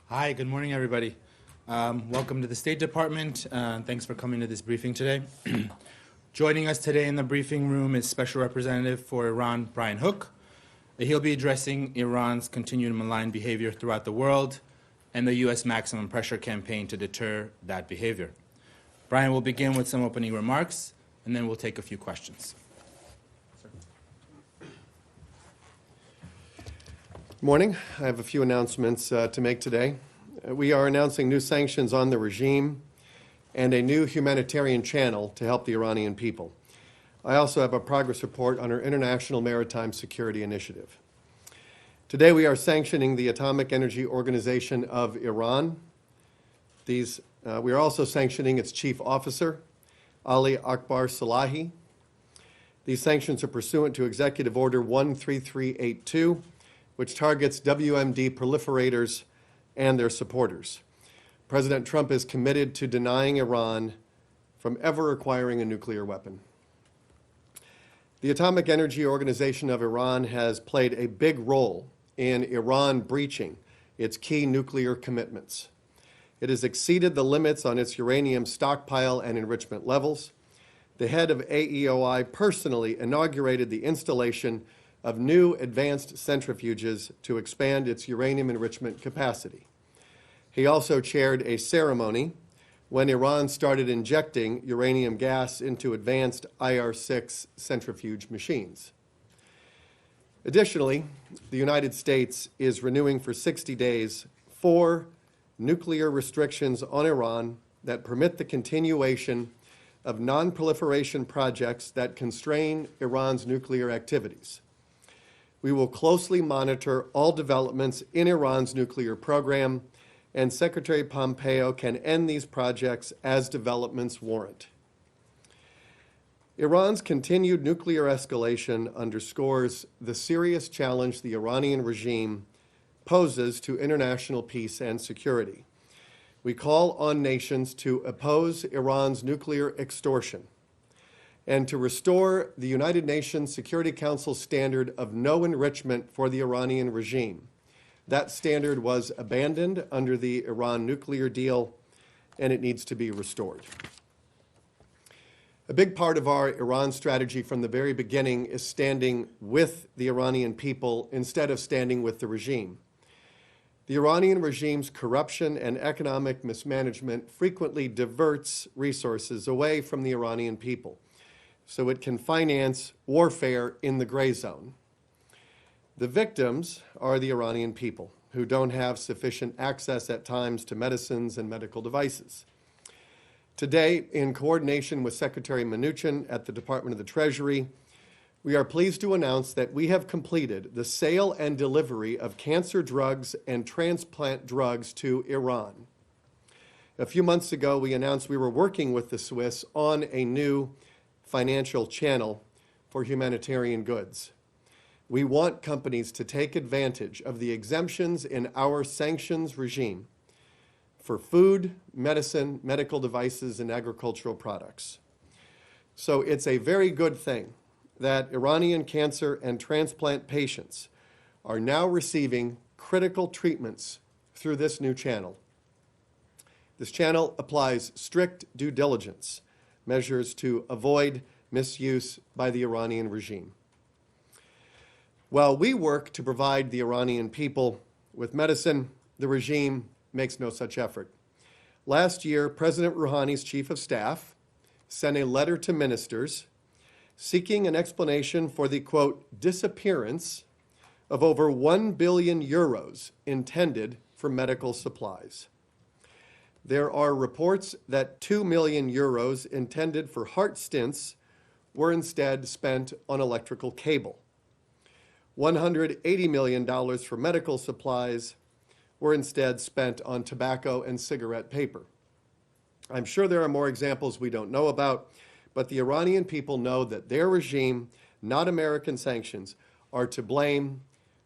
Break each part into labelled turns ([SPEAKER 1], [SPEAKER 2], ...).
[SPEAKER 1] Hi, good morning, everybody. Welcome to the State Department. Thanks for coming to this briefing today. Joining us today in the briefing room is Special Representative for Iran, Brian Hook. He'll be addressing Iran's continued malign behavior throughout the world and the U.S. maximum pressure campaign to deter that behavior. Brian will begin with some opening remarks, and then we'll take a few questions.
[SPEAKER 2] Morning. I have a few announcements to make today. We are announcing new sanctions on the regime and a new humanitarian channel to help the Iranian people. I also have a progress report on our International Maritime Security Initiative. Today we are sanctioning the Atomic Energy Organization of Iran. We are also sanctioning its chief officer, Ali Akbar Salahi. These sanctions are pursuant to Executive Order 13382, which targets WMD proliferators and their supporters. President Trump is committed to denying Iran from ever acquiring a nuclear weapon. The Atomic Energy Organization of Iran has played a big role in Iran breaching its key nuclear commitments. It has exceeded the limits on its uranium stockpile and enrichment levels. The head of AEOI personally inaugurated the installation of new advanced centrifuges to expand its uranium enrichment capacity. He also chaired a ceremony when Iran started injecting uranium gas into advanced IR-6 centrifuge machines. Additionally, the United States is renewing for 60 days 4 nuclear restrictions on Iran that permit the continuation of non-proliferation projects that constrain Iran's nuclear activities. We will closely monitor all developments in Iran's nuclear program, and Secretary Pompeo can end these projects as developments warrant. Iran's continued nuclear escalation underscores the serious challenge the Iranian regime poses to international peace and security. We call on nations to oppose Iran's nuclear extortion and to restore the United Nations Security Council standard of no enrichment for the Iranian regime. That standard was abandoned under the Iran nuclear deal, and it needs to be restored. A big part of our Iran strategy from the very beginning is standing with the Iranian people instead of standing with the regime. The Iranian regime's corruption and economic mismanagement frequently diverts resources away from the Iranian people, so it can finance warfare in the gray zone. The victims are the Iranian people, who don't have sufficient access at times to medicines and medical devices. Today, in coordination with Secretary Mnuchin at the Department of the Treasury, we are pleased to announce that we have completed the sale and delivery of cancer drugs and transplant drugs to Iran. A few months ago, we announced we were working with the Swiss on a new financial channel for humanitarian goods. We want companies to take advantage of the exemptions in our sanctions regime for food, medicine, medical devices, and agricultural products. So it's a very good thing that Iranian cancer and transplant patients are now receiving critical treatments through this new channel. This channel applies strict due diligence measures to avoid misuse by the Iranian regime. While we work to provide the Iranian people with medicine, the regime makes no such effort. Last year, President Rouhani's chief of staff sent a letter to ministers seeking an explanation for the, quote, disappearance of over 1 billion euros intended for medical supplies. There are reports that 2 million euros intended for heart stents were instead spent on electrical cable. $180 million for medical supplies were instead spent on tobacco and cigarette paper. I'm sure there are more examples we don't know about, but the Iranian people know that their regime, not American sanctions, are to blame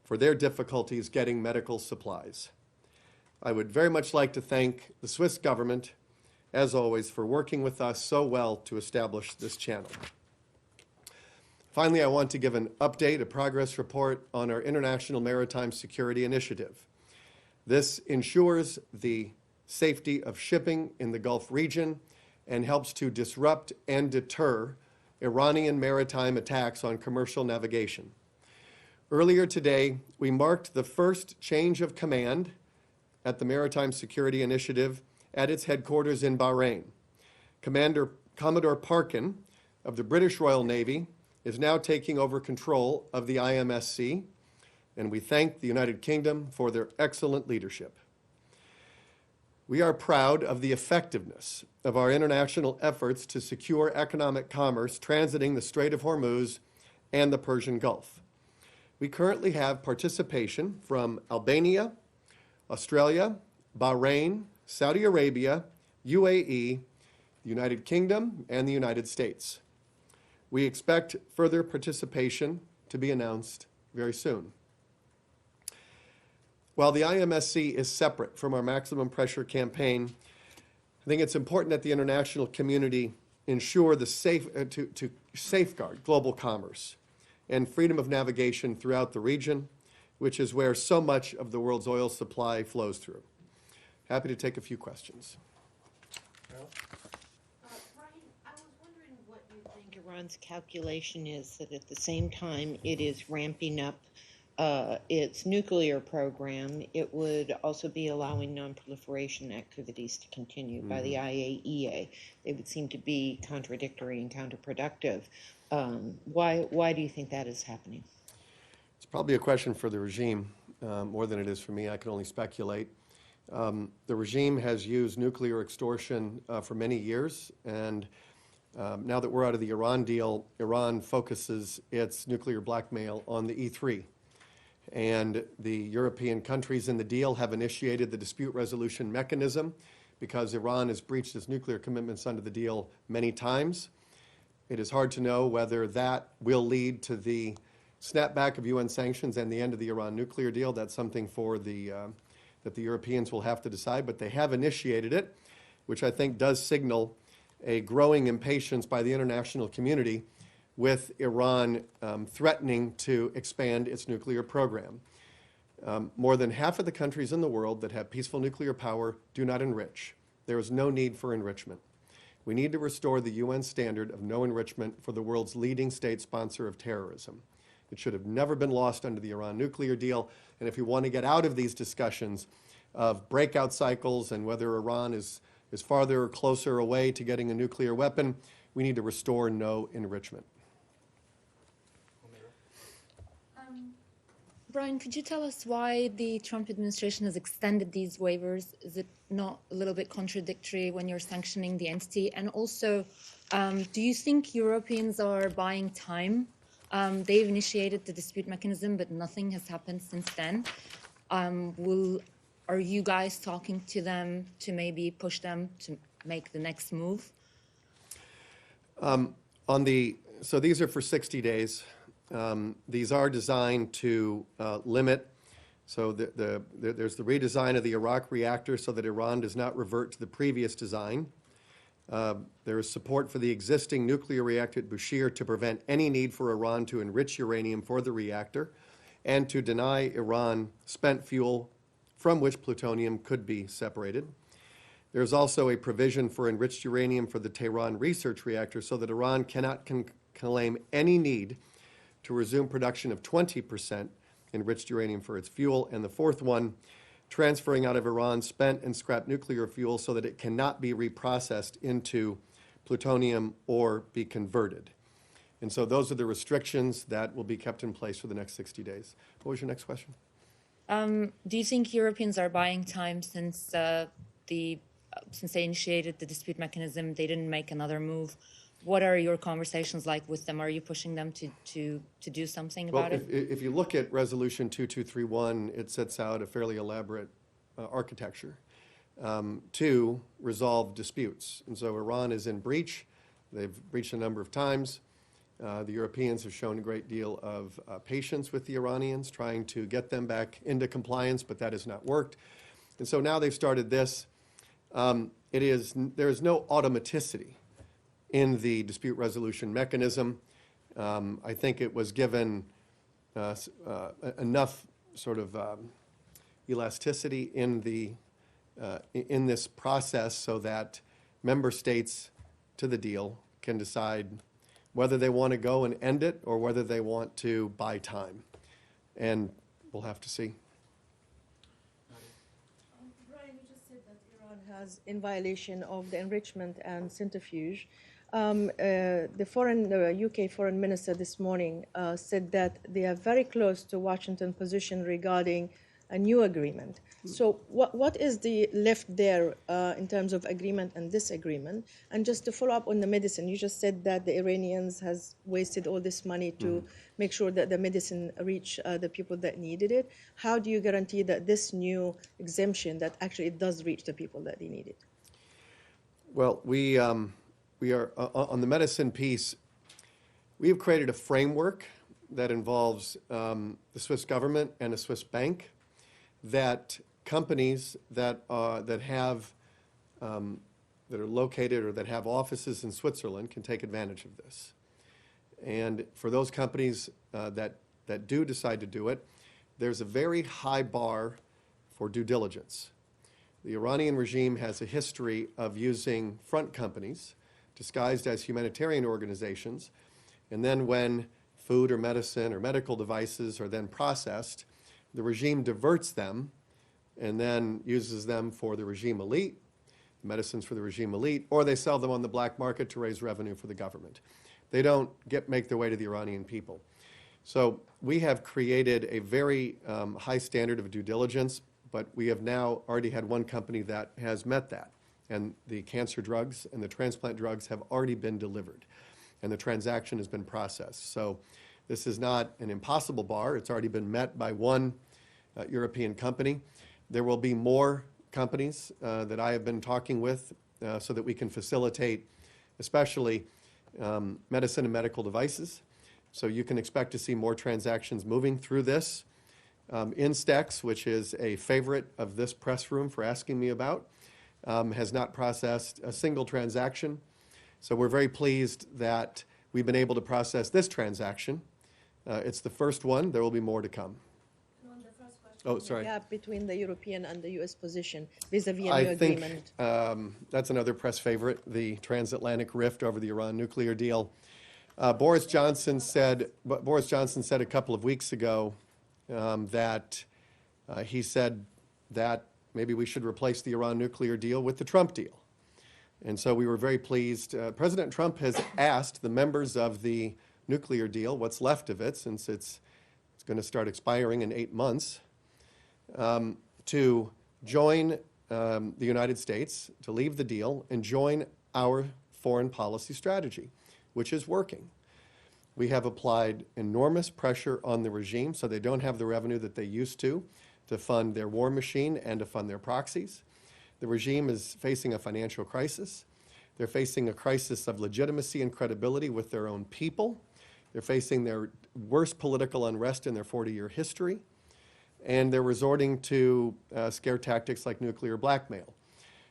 [SPEAKER 2] for their difficulties getting medical supplies. I would very much like to thank the Swiss government, as always, for working with us so well to establish this channel. Finally, I want to give an update, a progress report on our International Maritime Security Initiative. This ensures the safety of shipping in the Gulf region and helps to disrupt and deter Iranian maritime attacks on commercial navigation. Earlier today, we marked the first change of command at the Maritime Security Initiative at its headquarters in Bahrain. Commodore Parkin of the British Royal Navy is now taking over control of the IMSC, and we thank the United Kingdom for their excellent leadership. We are proud of the effectiveness of our international efforts to secure economic commerce transiting the Strait of Hormuz and the Persian Gulf. We currently have participation from Albania, Australia, Bahrain, Saudi Arabia, UAE, the United Kingdom, and the United States. We expect further participation to be announced very soon. While the IMSC is separate from our maximum pressure campaign, I think it's important that the international community ensure to safeguard global commerce and freedom of navigation throughout the region, which is where so much of the world's oil supply flows through. Happy to take a few questions.
[SPEAKER 3] Brian, I was wondering what you think Iran's calculation is that at the same time it is ramping up its nuclear program, it would also be allowing non-proliferation activities to continue by the IAEA. They would seem to be contradictory and counterproductive. Why do you think that is happening?
[SPEAKER 2] It's probably a question for the regime more than it is for me. I can only speculate. The regime has used nuclear extortion for many years, and now that we're out of the Iran deal, Iran focuses its nuclear blackmail on the E3. And the European countries in the deal have initiated the dispute resolution mechanism because Iran has breached its nuclear commitments under the deal many times. It is hard to know whether that will lead to the snapback of UN sanctions and the end of the Iran nuclear deal. That's something for that the Europeans will have to decide, but they have initiated it, which I think does signal a growing impatience by the international community with Iran threatening to expand its nuclear program. More than half of the countries in the world that have peaceful nuclear power do not enrich. There is no need for enrichment. We need to restore the UN standard of no enrichment for the world's leading state sponsor of terrorism. It should have never been lost under the Iran nuclear deal. And if you want to get out of these discussions of breakout cycles and whether Iran is farther or closer away to getting a nuclear weapon, we need to restore no enrichment.
[SPEAKER 4] Brian, could you tell us why the Trump administration has extended these waivers? Is it not a little bit contradictory when you're sanctioning the entity? And also, do you think Europeans are buying time? They've initiated the dispute mechanism, but nothing has happened since then. Are you guys talking to them to maybe push them to make the next move?
[SPEAKER 2] So these are for 60 days. These are designed to limit, so there's the redesign of the Iraq reactor so that Iran does not revert to the previous design. There is support for the existing nuclear reactor at Bushehr to prevent any need for Iran to enrich uranium for the reactor and to deny Iran spent fuel from which plutonium could be separated. There's also a provision for enriched uranium for the Tehran research reactor so that Iran cannot claim any need to resume production of 20% enriched uranium for its fuel. And the fourth one, transferring out of Iran spent and scrap nuclear fuel so that it cannot be reprocessed into plutonium or be converted. And so those are the restrictions that will be kept in place for the next 60 days. What was your next question?
[SPEAKER 4] Do you think Europeans are buying time since they initiated the dispute mechanism, they didn't make another move? What are your conversations like with them? Are you pushing them to do something about it?
[SPEAKER 2] If you look at Resolution 2231, it sets out a fairly elaborate architecture to resolve disputes. And so Iran is in breach. They've breached a number of times. The Europeans have shown a great deal of patience with the Iranians, trying to get them back into compliance, but that has not worked. And so now they've started this. There is no automaticity in the dispute resolution mechanism. I think it was given enough sort of elasticity in in this process so that member states to the deal can decide whether they want to go and end it or whether they want to buy time. And we'll have to see.
[SPEAKER 5] Brian, you just said that Iran has, in violation of the enrichment and centrifuge, the UK foreign minister this morning said that they are very close to Washington position regarding a new agreement. So what is the left there in terms of agreement and disagreement? And just to follow up on the medicine, you just said that the Iranians has wasted all this money to make sure that the medicine reach the people that needed it. How do you guarantee that this new exemption, that actually it does reach the people that they need it?
[SPEAKER 2] Well, we are, on the medicine piece, we have created a framework that involves the Swiss government and a Swiss bank, that companies that are located or that have offices in Switzerland can take advantage of this. And for those companies that do decide to do it, there's a very high bar for due diligence. The Iranian regime has a history of using front companies disguised as humanitarian organizations, and then when food or medicine or medical devices are then processed, the regime diverts them and then uses them for the regime elite, medicines for the regime elite, or they sell them on the black market to raise revenue for the government. They don't make their way to the Iranian people. So we have created a very high standard of due diligence, but we have now already had one company that has met that. And the cancer drugs and the transplant drugs have already been delivered, and the transaction has been processed. So this is not an impossible bar. It's already been met by one European company. There will be more companies that I have been talking with so that we can facilitate, especially medicine and medical devices. So you can expect to see more transactions moving through this. Instex, which is a favorite of this press room for asking me about, has not processed a single transaction. So we're very pleased that we've been able to process this transaction. It's the first one. There will be more to come.
[SPEAKER 5] On the first question,
[SPEAKER 2] Oh, sorry.
[SPEAKER 5] the gap between the European and the U.S. position vis-a-vis a
[SPEAKER 2] I
[SPEAKER 5] new
[SPEAKER 2] think
[SPEAKER 5] agreement.
[SPEAKER 2] that's another press favorite, the transatlantic rift over the Iran nuclear deal. Boris Johnson said a couple of weeks ago that he said that maybe we should replace the Iran nuclear deal with the Trump deal. And so we were very pleased. President Trump has asked the members of the nuclear deal, what's left of it, since it's going to start expiring in 8 months, to join the United States, to leave the deal, and join our foreign policy strategy, which is working. We have applied enormous pressure on the regime so they don't have the revenue that they used to fund their war machine and to fund their proxies. The regime is facing a financial crisis. They're facing a crisis of legitimacy and credibility with their own people. They're facing their worst political unrest in their 40-year history. And they're resorting to scare tactics like nuclear blackmail.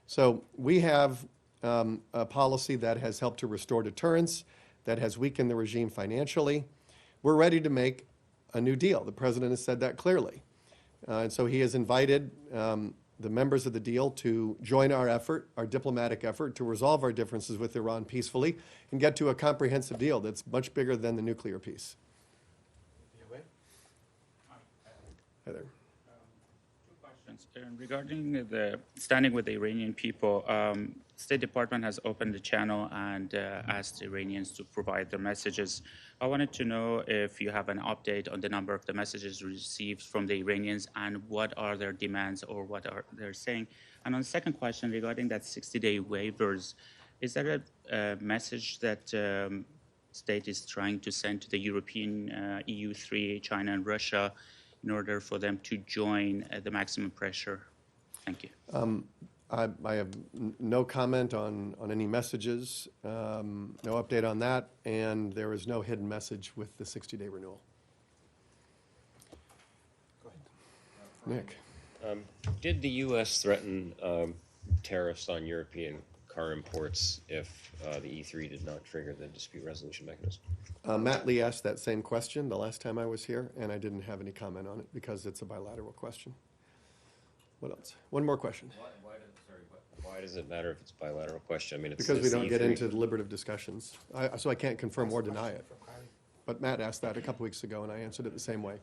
[SPEAKER 2] So we have a policy that has helped to restore deterrence, that has weakened the regime financially. We're ready to make a new deal. The president has said that clearly. And so he has invited the members of the deal to join our effort, our diplomatic effort, to resolve our differences with Iran peacefully and get to a comprehensive deal that's much bigger than the nuclear piece. Hi there.
[SPEAKER 6] Two questions. Regarding the standing with the Iranian people, State Department has opened the channel and asked Iranians to provide their messages. I wanted to know if you have an update on the number of the messages received from the Iranians and what are their demands or what are they saying. And on the second question regarding that 60-day waivers, is there a message that State is trying to send to the European EU3, China and Russia in order for them to join the maximum pressure? Thank you.
[SPEAKER 2] I have no comment on any messages, no update on that, and there is no hidden message with the 60-day renewal. Go ahead. Nick.
[SPEAKER 7] Did the U.S. threaten tariffs on European car imports if the E3 did not trigger the dispute resolution mechanism?
[SPEAKER 2] Matt Lee asked that same question the last time I was here, and I didn't have any comment on it because it's a bilateral question. What else? One more question.
[SPEAKER 7] Why does it matter if it's a bilateral question? I mean, it's
[SPEAKER 2] Because we
[SPEAKER 7] it's
[SPEAKER 2] don't get
[SPEAKER 7] E3.
[SPEAKER 2] into deliberative discussions. So I can't confirm or deny it. But Matt asked that a couple weeks ago, and I answered it the same way.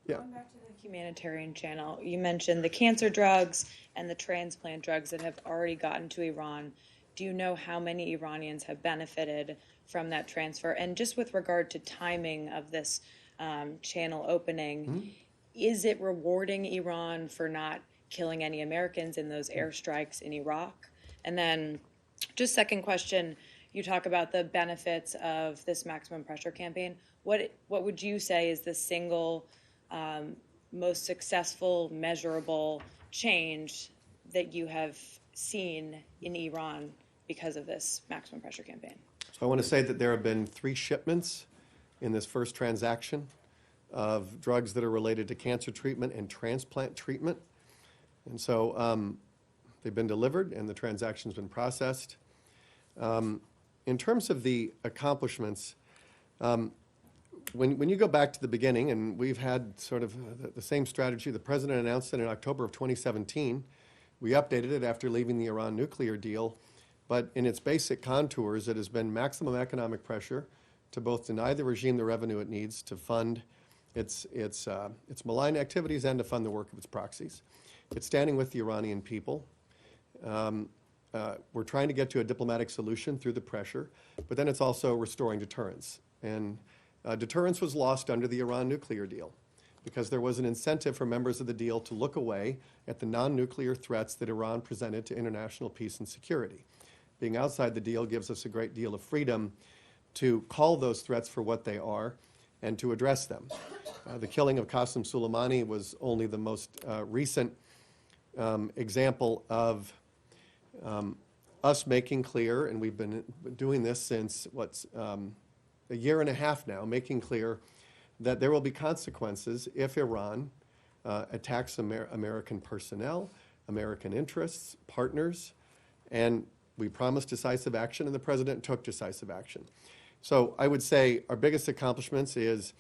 [SPEAKER 2] Yeah.
[SPEAKER 8] Going back to the humanitarian channel, you mentioned the cancer drugs and the transplant drugs that have already gotten to Iran. Do you know how many Iranians have benefited from that transfer? And just with regard to timing of this channel opening, is it rewarding Iran for not killing any Americans in those airstrikes in Iraq? And then just second question, you talk about the benefits of this maximum pressure campaign. What would you say is the single most successful, measurable change that you have seen in Iran because of this maximum pressure campaign?
[SPEAKER 2] So I want to say that there have been 3 shipments in this first transaction of drugs that are related to cancer treatment and transplant treatment. And so they've been delivered and the transaction's been processed. In terms of the accomplishments, when you go back to the beginning, and we've had sort of the same strategy, the president announced it in October of 2017. We updated it after leaving the Iran nuclear deal. But in its basic contours, it has been maximum economic pressure to both deny the regime the revenue it needs to fund its malign activities and to fund the work of its proxies. It's standing with the Iranian people. We're trying to get to a diplomatic solution through the pressure, but then it's also restoring deterrence. And deterrence was lost under the Iran nuclear deal because there was an incentive for members of the deal to look away at the non-nuclear threats that Iran presented to international peace and security. Being outside the deal gives us a great deal of freedom to call those threats for what they are and to address them. The killing of Qasem Soleimani was only the most recent example of us making clear, and we've been doing this since, a year and a half now, making clear that there will be consequences if Iran attacks American personnel, American interests, partners, and we promised decisive action, and the president took decisive action. So I would say our biggest accomplishments is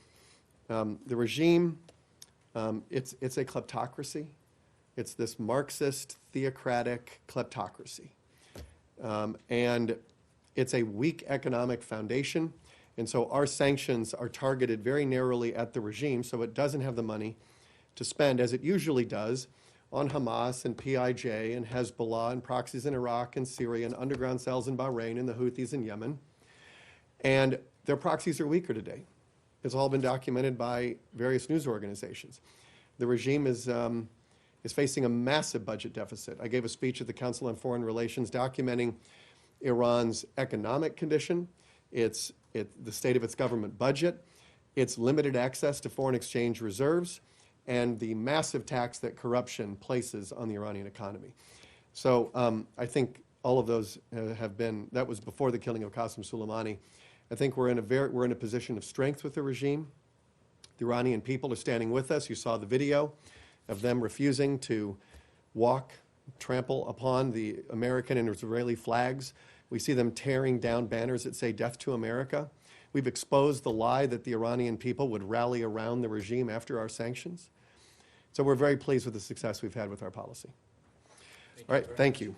[SPEAKER 2] the regime, it's a kleptocracy. It's this Marxist, theocratic kleptocracy. And it's a weak economic foundation. And so our sanctions are targeted very narrowly at the regime, so it doesn't have the money to spend, as it usually does, on Hamas and PIJ and Hezbollah and proxies in Iraq and Syria and underground cells in Bahrain and the Houthis in Yemen. And their proxies are weaker today. It's all been documented by various news organizations. The regime is facing a massive budget deficit. I gave a speech at the Council on Foreign Relations documenting Iran's economic condition, the state of its government budget, its limited access to foreign exchange reserves, and the massive tax that corruption places on the Iranian economy. So I think all of those have been, that was before the killing of Qasem Soleimani. I think we're in a position of strength with the regime. The Iranian people are standing with us. You saw the video of them refusing to trample upon the American and Israeli flags. We see them tearing down banners that say "Death to America." We've exposed the lie that the Iranian people would rally around the regime after our sanctions. So we're very pleased with the success we've had with our policy. All right, thank you.